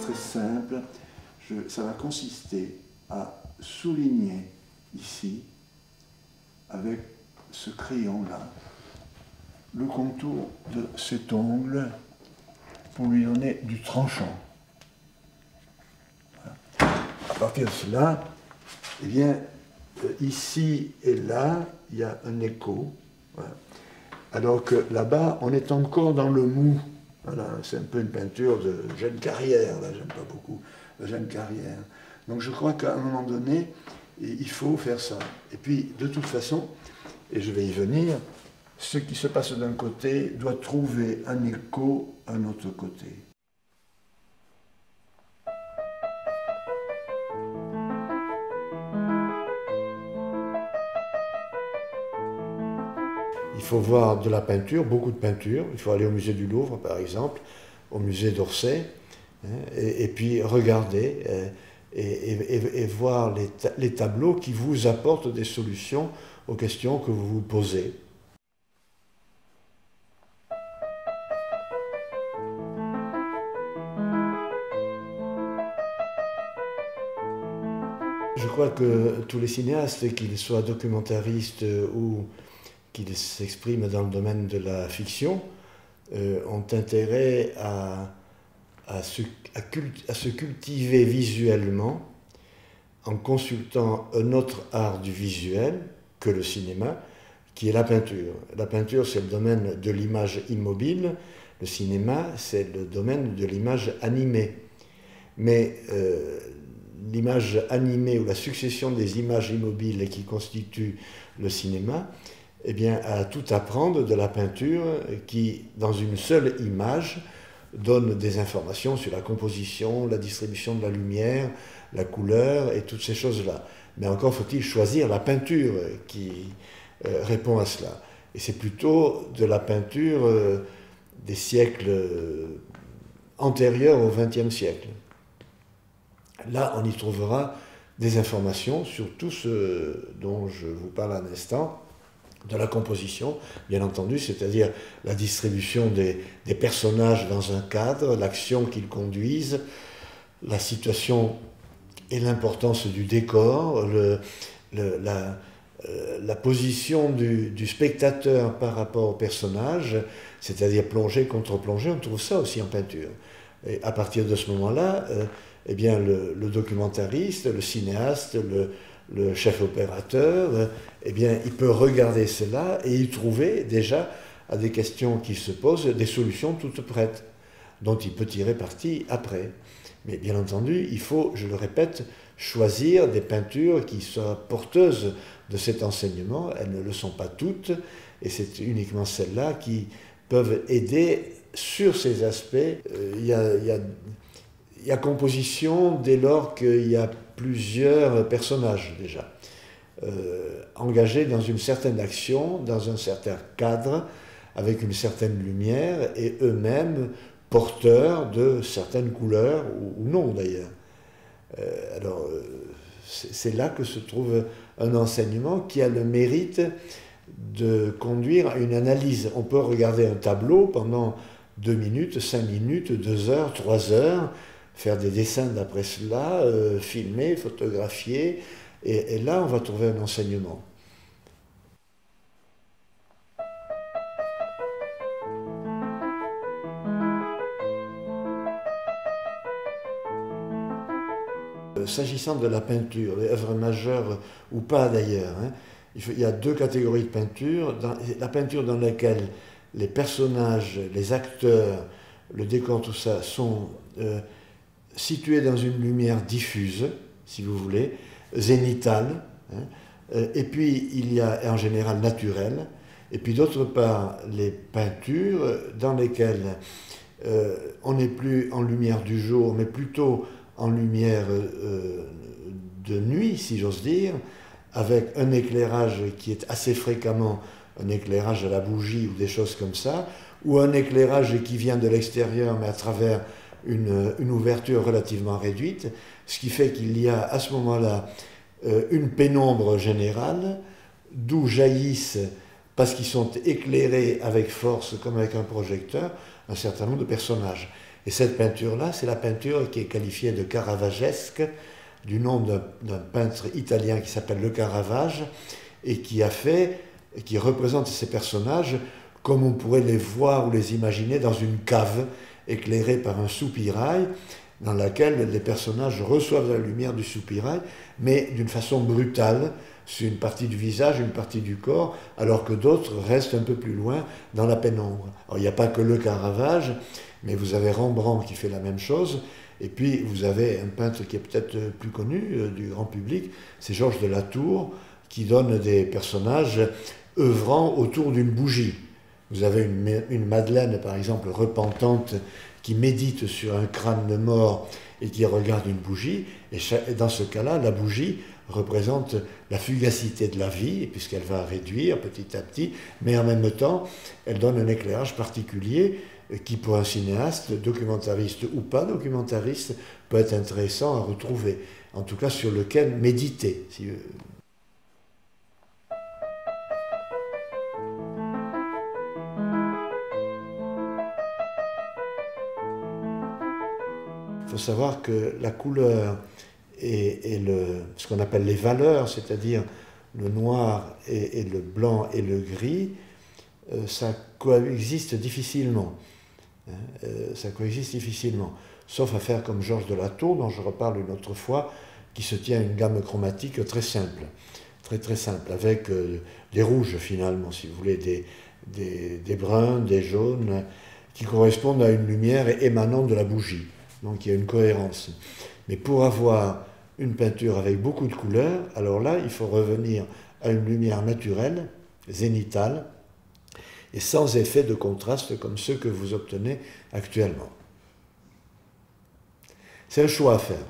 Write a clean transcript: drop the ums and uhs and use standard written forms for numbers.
très simple. Ça va consister à souligner ici, avec ce crayon-là, le contour de cet ongle pour lui donner du tranchant. Voilà. À partir de cela, eh bien, ici et là, il y a un écho. Voilà. Alors que là-bas, on est encore dans le mou. Voilà, c'est un peu une peinture de jeune carrière, là, j'aime pas beaucoup, de jeune carrière. Donc je crois qu'à un moment donné, il faut faire ça. Et puis, de toute façon, et je vais y venir, ce qui se passe d'un côté doit trouver un écho à un autre côté. Il faut voir de la peinture, beaucoup de peinture. Il faut aller au musée du Louvre, par exemple, au musée d'Orsay, et puis regarder et voir les tableaux qui vous apportent des solutions aux questions que vous vous posez. Je crois que tous les cinéastes, qu'ils soient documentaristes ou qu'ils s'expriment dans le domaine de la fiction, ont intérêt à se cultiver visuellement en consultant un autre art du visuel que le cinéma, qui est la peinture. La peinture, c'est le domaine de l'image immobile, le cinéma, c'est le domaine de l'image animée. Mais l'image animée ou la succession des images immobiles qui constituent le cinéma, eh bien, a tout à prendre de la peinture qui, dans une seule image, donne des informations sur la composition, la distribution de la lumière, la couleur et toutes ces choses-là. Mais encore faut-il choisir la peinture qui répond à cela. Et c'est plutôt de la peinture des siècles antérieurs au XXe siècle. Là, on y trouvera des informations sur tout ce dont je vous parle à l'instant, de la composition, bien entendu, c'est-à-dire la distribution des personnages dans un cadre, l'action qu'ils conduisent, la situation et l'importance du décor, la position du spectateur par rapport au personnage, c'est-à-dire plongée contre plongée, on trouve ça aussi en peinture. Et à partir de ce moment-là, eh bien, le documentariste, le cinéaste, le chef opérateur, eh bien, il peut regarder cela et y trouver déjà à des questions qui se posent des solutions toutes prêtes, dont il peut tirer parti après. Mais bien entendu, il faut, je le répète, choisir des peintures qui soient porteuses de cet enseignement. Elles ne le sont pas toutes, et c'est uniquement celles-là qui peuvent aider sur ces aspects. Il y a composition dès lors qu'il y a plusieurs personnages déjà, engagés dans une certaine action, dans un certain cadre, avec une certaine lumière, et eux-mêmes porteurs de certaines couleurs, ou non d'ailleurs. Alors, c'est là que se trouve un enseignement qui a le mérite de conduire à une analyse. On peut regarder un tableau pendant 2 minutes, 5 minutes, 2 heures, 3 heures, faire des dessins d'après cela, filmer, photographier, et là on va trouver un enseignement. S'agissant de la peinture, les œuvres majeures ou pas d'ailleurs, hein, il y a 2 catégories de peinture. La peinture dans laquelle les personnages, les acteurs, le décor, tout ça sont situés dans une lumière diffuse, si vous voulez, zénitale, hein, et puis il y a en général naturelle, et puis d'autre part les peintures dans lesquelles on n'est plus en lumière du jour, mais plutôt en lumière de nuit, si j'ose dire, avec un éclairage qui est assez fréquemment un éclairage à la bougie ou des choses comme ça, ou un éclairage qui vient de l'extérieur mais à travers une ouverture relativement réduite, ce qui fait qu'il y a à ce moment-là une pénombre générale, d'où jaillissent, parce qu'ils sont éclairés avec force comme avec un projecteur, un certain nombre de personnages. Et cette peinture-là, c'est la peinture qui est qualifiée de caravagesque, du nom d'un peintre italien qui s'appelle Le Caravage, et qui représente ces personnages comme on pourrait les voir ou les imaginer dans une cave éclairée par un soupirail, dans laquelle les personnages reçoivent la lumière du soupirail, mais d'une façon brutale, sur une partie du visage, une partie du corps, alors que d'autres restent un peu plus loin dans la pénombre. Alors il n'y a pas que Le Caravage, mais vous avez Rembrandt qui fait la même chose, et puis vous avez un peintre qui est peut-être plus connu du grand public, c'est Georges de la Tour, qui donne des personnages œuvrant autour d'une bougie. Vous avez une Madeleine, par exemple, repentante, qui médite sur un crâne de mort et qui regarde une bougie, et dans ce cas-là, la bougie représente la fugacité de la vie, puisqu'elle va réduire petit à petit, mais en même temps, elle donne un éclairage particulier qui, pour un cinéaste, documentariste ou pas documentariste, peut être intéressant à retrouver, en tout cas sur lequel méditer. Il faut savoir que la couleur et ce qu'on appelle les valeurs, c'est-à-dire le noir et le blanc et le gris, ça coexiste difficilement. Ça coexiste difficilement. Sauf à faire comme Georges de la Tour, dont je reparle une autre fois, qui se tient à une gamme chromatique très simple. Très simple, avec des rouges finalement, si vous voulez, des bruns, des jaunes, qui correspondent à une lumière émanant de la bougie. Donc il y a une cohérence. Mais pour avoir une peinture avec beaucoup de couleurs, alors là, il faut revenir à une lumière naturelle, zénitale, et sans effet de contraste comme ceux que vous obtenez actuellement. C'est un choix à faire.